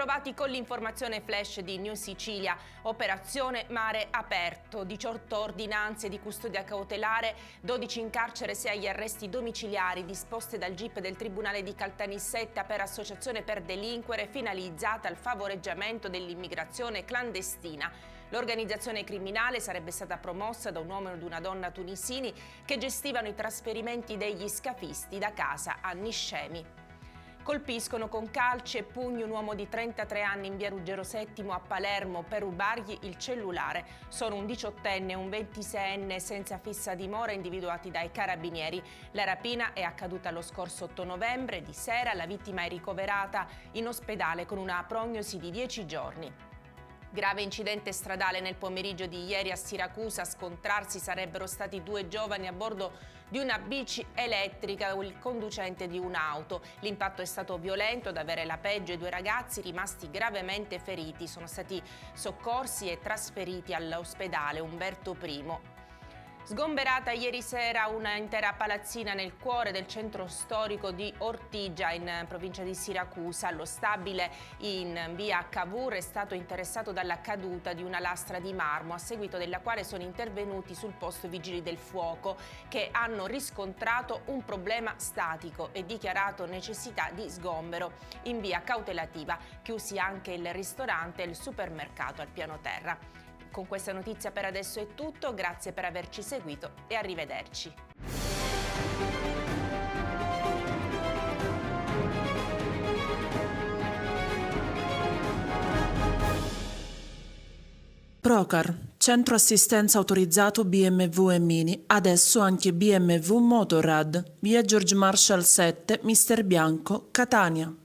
Bentrovati con l'informazione flash di New Sicilia. Operazione Mare Aperto, 18 ordinanze di custodia cautelare, 12 in carcere, 6 arresti domiciliari disposte dal GIP del Tribunale di Caltanissetta per associazione per delinquere finalizzata al favoreggiamento dell'immigrazione clandestina. L'organizzazione criminale sarebbe stata promossa da un uomo ed una donna tunisini che gestivano i trasferimenti degli scafisti da casa a Niscemi. Colpiscono con calci e pugni un uomo di 33 anni in via Ruggero VII a Palermo per rubargli il cellulare. Sono un 18enne e un 26enne senza fissa dimora individuati dai carabinieri. La rapina è accaduta lo scorso 8 novembre, di sera. La vittima è ricoverata in ospedale con una prognosi di 10 giorni. Grave incidente stradale nel pomeriggio di ieri a Siracusa. A scontrarsi sarebbero stati 2 giovani a bordo di una bici elettrica o il conducente di un'auto. L'impatto è stato violento, ad avere la peggio i 2 ragazzi rimasti gravemente feriti. Sono stati soccorsi e trasferiti all'ospedale Umberto I. Sgomberata ieri sera una intera palazzina nel cuore del centro storico di Ortigia, in provincia di Siracusa. Lo stabile in via Cavour è stato interessato dalla caduta di una lastra di marmo, a seguito della quale sono intervenuti sul posto i vigili del fuoco, che hanno riscontrato un problema statico e dichiarato necessità di sgombero. In via cautelativa chiusi anche il ristorante e il supermercato al piano terra. Con questa notizia per adesso è tutto, grazie per averci seguito e arrivederci. Procar, centro assistenza autorizzato BMW e Mini, adesso anche BMW Motorrad, via George Marshall 7, Mister Bianco, Catania.